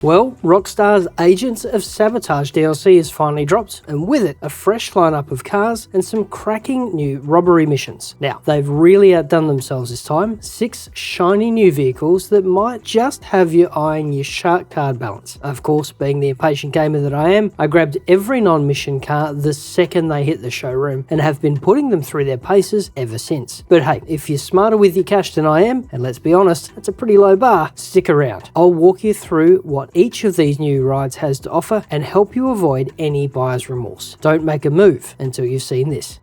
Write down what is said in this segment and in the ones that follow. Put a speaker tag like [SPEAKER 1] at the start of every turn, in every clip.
[SPEAKER 1] Well, Rockstar's Agents of Sabotage DLC has finally dropped, and with it, a fresh lineup of cars and some cracking new robbery missions. Now, they've really outdone themselves this time. 6 shiny new vehicles that might just have you eyeing your shark card balance. Of course, being the impatient gamer that I am, I grabbed every non-mission car the second they hit the showroom and have been putting them through their paces ever since. But hey, if you're smarter with your cash than I am, and let's be honest, that's a pretty low bar, stick around. I'll walk you through what each of these new rides has to offer and help you avoid any buyer's remorse. Don't make a move until you've seen this.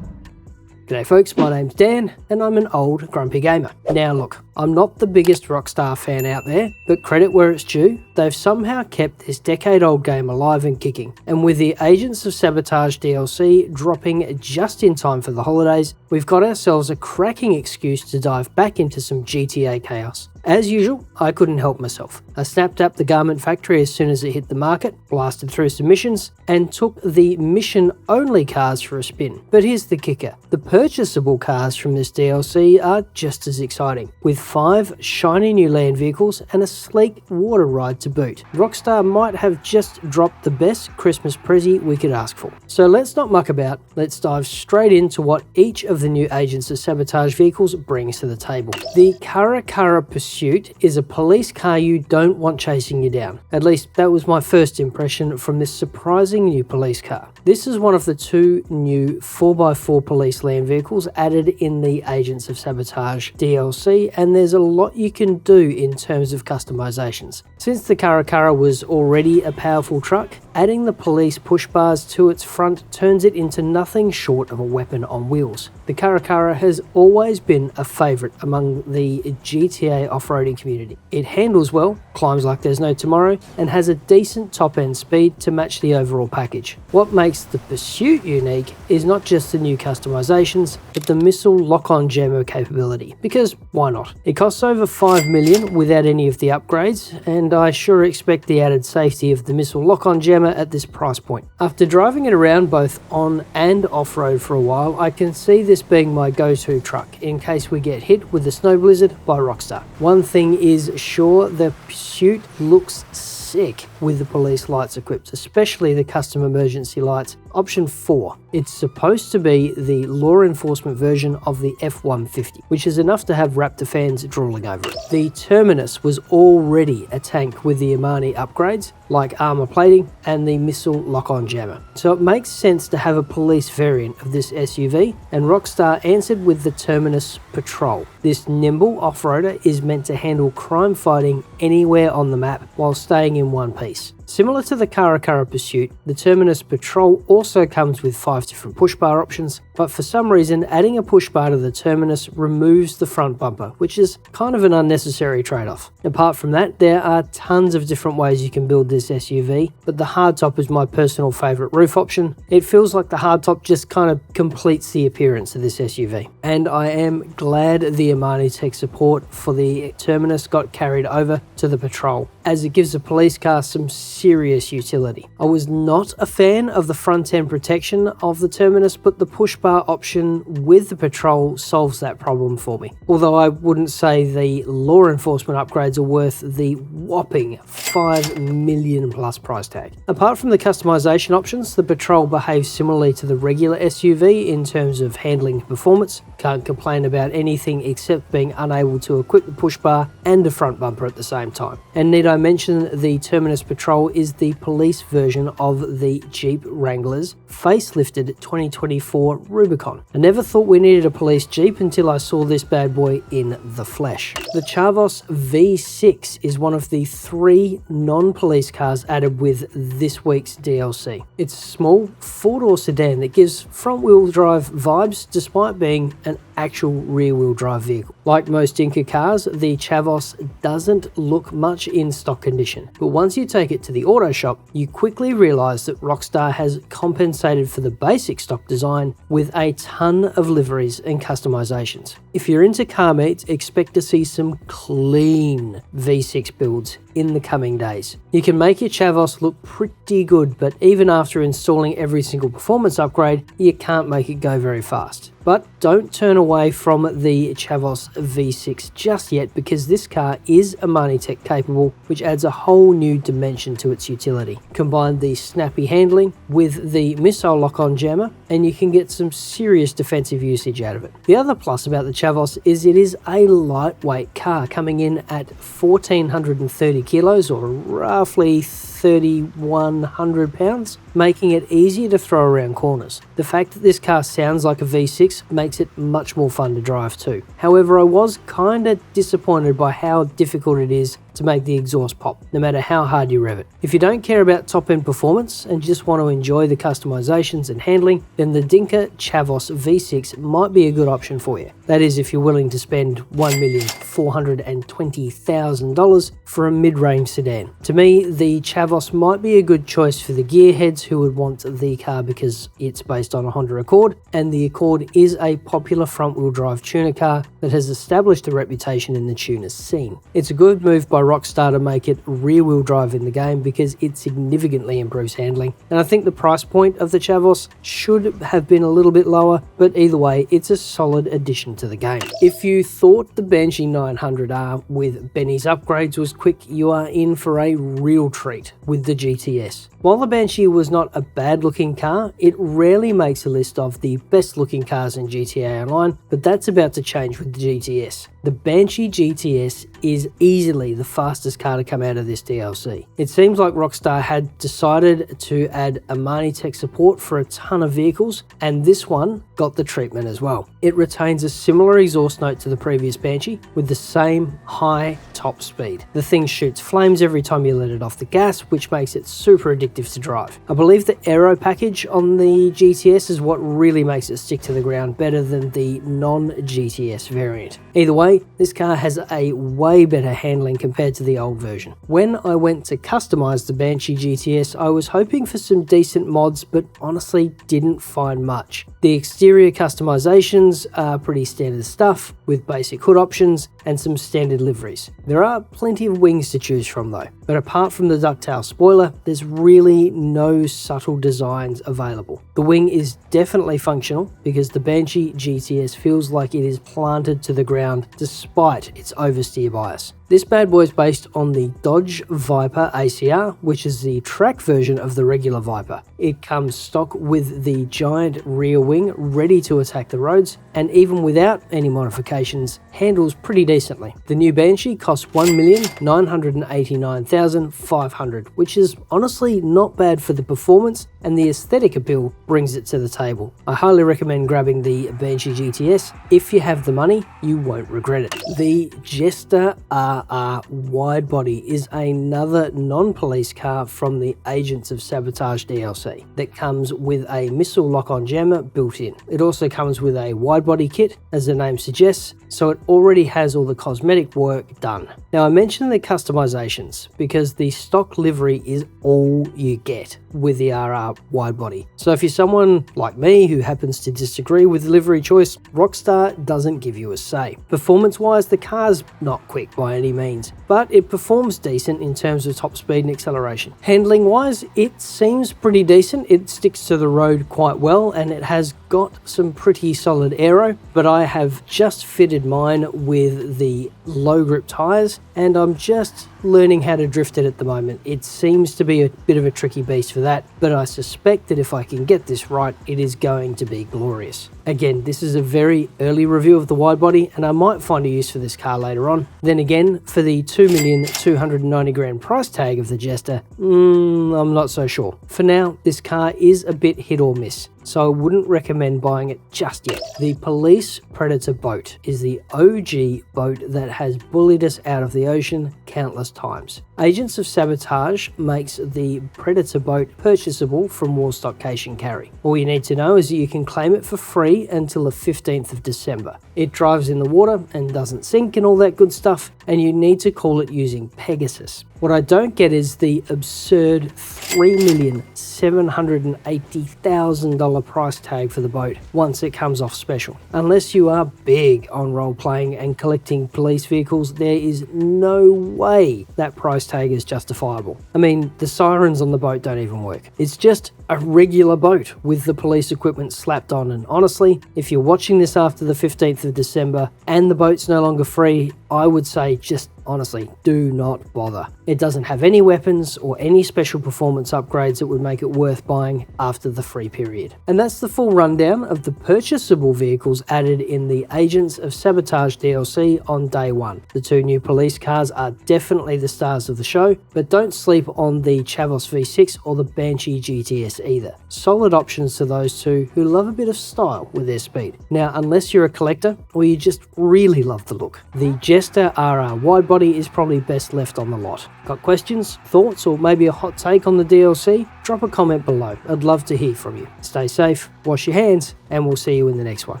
[SPEAKER 1] G'day folks, my name's Dan and I'm an old grumpy gamer. Now look, I'm not the biggest Rockstar fan out there, but credit where it's due, they've somehow kept this decade-old game alive and kicking. And with the Agents of Sabotage DLC dropping just in time for the holidays, we've got ourselves a cracking excuse to dive back into some GTA chaos. As usual, I couldn't help myself. I snapped up the Garment Factory as soon as it hit the market, blasted through some missions, and took the mission-only cars for a spin. But here's the kicker. The purchasable cars from this DLC are just as exciting, with 5 shiny new land vehicles and a sleek water ride to boot. Rockstar might have just dropped the best Christmas present we could ask for. So let's not muck about, let's dive straight into what each of the new Agents of Sabotage vehicles brings to the table. The Caracara Pursuit is a police car you don't want chasing you down. At least that was my first impression from this surprising new police car. This is one of the 2 new 4x4 police land vehicles added in the Agents of Sabotage DLC, and there's a lot you can do in terms of customizations. Since the Caracara was already a powerful truck, adding the police push bars to its front turns it into nothing short of a weapon on wheels. The Caracara has always been a favourite among the GTA off-roading community. It handles well, climbs like there's no tomorrow, and has a decent top-end speed to match the overall package. What makes the Pursuit unique is not just the new customizations, but the missile lock-on jammer capability, because why not? It costs over 5 million without any of the upgrades, and I sure expect the added safety of the missile lock-on jammer at this price point. After driving it around both on and off-road for a while, I can see this being my go-to truck in case we get hit with the snow blizzard by Rockstar. One thing is sure, the Pursuit looks sick with the police lights equipped, especially the custom emergency lights. Option 4. It's supposed to be the law enforcement version of the F-150, which is enough to have Raptor fans drooling over it. The Terminus was already a tank with the Imani upgrades, like armor plating and the missile lock-on jammer. So it makes sense to have a police variant of this SUV, and Rockstar answered with the Terminus Patrol. This nimble off-roader is meant to handle crime fighting anywhere on the map while staying in one piece. Similar to the Caracara Pursuit, the Terminus Patrol also comes with 5 different push bar options, but for some reason adding a push bar to the Terminus removes the front bumper, which is kind of an unnecessary trade-off. Apart from that, there are tons of different ways you can build this SUV, but the hardtop is my personal favourite roof option. It feels like the hardtop just kind of completes the appearance of this SUV. And I am glad the Imani tech support for the Terminus got carried over to the Patrol, as it gives a police car some serious utility. I was not a fan of the front end protection of the Terminus, but the push bar option with the Patrol solves that problem for me. Although I wouldn't say the law enforcement upgrades are worth the whopping 5 million plus price tag. Apart from the customization options, the Patrol behaves similarly to the regular SUV in terms of handling performance. Can't complain about anything except being unable to equip the push bar and a front bumper at the same time. And need I mention, the Terminus Patrol is the police version of the Jeep Wrangler's facelifted 2024 Rubicon. I never thought we needed a police Jeep until I saw this bad boy in the flesh. The Chavos V6 is one of the 3 non-police cars added with this week's DLC. It's a small 4-door sedan that gives front-wheel drive vibes despite being an actual rear-wheel drive vehicle. Like most Inca cars, the Chavos doesn't look much in stock condition, but once you take it to the auto shop, you quickly realize that Rockstar has compensated for the basic stock design with a ton of liveries and customizations. If you're into car meets, expect to see some clean V6 builds in the coming days. You can make your Chavos look pretty good, but even after installing every single performance upgrade, you can't make it go very fast. But don't turn away from the Chavos V6 just yet, because this car is Amani Tech capable, which adds a whole new dimension to its utility. Combine the snappy handling with the missile lock-on jammer and you can get some serious defensive usage out of it. The other plus about the Chavos is it is a lightweight car, coming in at 1,430 kilos, or roughly 3,100 pounds, making it easier to throw around corners. The fact that this car sounds like a V6 makes it much more fun to drive too. However, I was kinda disappointed by how difficult it is to make the exhaust pop, no matter how hard you rev it. If you don't care about top-end performance and just want to enjoy the customizations and handling, then the Dinka Chavos V6 might be a good option for you. That is, if you're willing to spend $1,420,000 for a mid-range sedan. To me, the Chavos might be a good choice for the gearheads who would want the car because it's based on a Honda Accord, and the Accord is a popular front-wheel drive tuner car that has established a reputation in the tuners scene. It's a good move by Rockstar to make it rear-wheel drive in the game because it significantly improves handling, and I think the price point of the Chavos should have been a little bit lower, but either way, it's a solid addition to the game. If you thought the Banshee 900R with Benny's upgrades was quick, you are in for a real treat with the GTS. While the Banshee was not a bad looking car, it rarely makes a list of the best looking cars in GTA Online, but that's about to change with the GTS. The Banshee GTS is easily the fastest car to come out of this DLC. It seems like Rockstar had decided to add Amani Tech support for a ton of vehicles, and this one got the treatment as well. It retains a similar exhaust note to the previous Banshee with the same high top speed. The thing shoots flames every time you let it off the gas, which makes it super addictive to drive. I believe the aero package on the GTS is what really makes it stick to the ground better than the non-GTS variant. Either way, this car has a way better handling compared to the old version. When I went to customize the Banshee GTS, I was hoping for some decent mods, but honestly didn't find much. The exterior customizations are pretty standard stuff, with basic hood options and some standard liveries. There are plenty of wings to choose from though, but apart from the ducktail spoiler, there's really no subtle designs available. The wing is definitely functional because the Banshee GTS feels like it is planted to the ground despite its oversteer bias. This bad boy is based on the Dodge Viper ACR, which is the track version of the regular Viper. It comes stock with the giant rear wing ready to attack the roads, and even without any modifications, handles pretty decently. The new Banshee costs $1,989,500, which is honestly not bad for the performance, and the aesthetic appeal brings it to the table. I highly recommend grabbing the Banshee GTS. If you have the money, you won't regret it. The Jester RR Widebody is another non-police car from the Agents of Sabotage DLC that comes with a missile lock-on jammer built in. It also comes with a widebody kit, as the name suggests, so it already has all the cosmetic work done. Now I mentioned the customizations because the stock livery is all you get with the RR Widebody. So if you're someone like me who happens to disagree with the livery choice, Rockstar doesn't give you a say. Performance-wise, the car's not quick by any means, but it performs decent in terms of top speed and acceleration. Handling-wise, it seems pretty decent. It sticks to the road quite well, and it has got some pretty solid aero, but I have just fitted mine with the low grip tires, and I'm just learning how to drift it at the moment. It seems to be a bit of a tricky beast for that, but I suspect that if I can get this right, it is going to be glorious. Again, this is a very early review of the widebody, and I might find a use for this car later on. Then again, for the $2,290,000 price tag of the Jester, I'm not so sure. For now, this car is a bit hit or miss, so I wouldn't recommend buying it just yet. The Police Predator boat is the OG boat that has bullied us out of the ocean countless times. Agents of Sabotage makes the Predator boat purchasable from Warstock Cash and Carry. All you need to know is that you can claim it for free until the 15th of December. It drives in the water and doesn't sink and all that good stuff, and you need to call it using Pegasus. What I don't get is the absurd $3,780,000 price tag for the boat once it comes off special. Unless you are big on role-playing and collecting police vehicles, there is no way that price tag is justifiable. I mean, the sirens on the boat don't even work. It's just a regular boat with the police equipment slapped on, and honestly, if you're watching this after the 15th of December and the boat's no longer free, I would say just honestly, do not bother. It doesn't have any weapons or any special performance upgrades that would make it worth buying after the free period. And that's the full rundown of the purchasable vehicles added in the Agents of Sabotage DLC on day one. The 2 new police cars are definitely the stars of the show, but don't sleep on the Chavos V6 or the Banshee GTS either. Solid options to those two who love a bit of style with their speed. Now, unless you're a collector or you just really love the look, the Jester RR Widebody is probably best left on the lot. Got questions, thoughts, or maybe a hot take on the DLC? Drop a comment below. I'd love to hear from you. Stay safe, wash your hands, and we'll see you in the next one.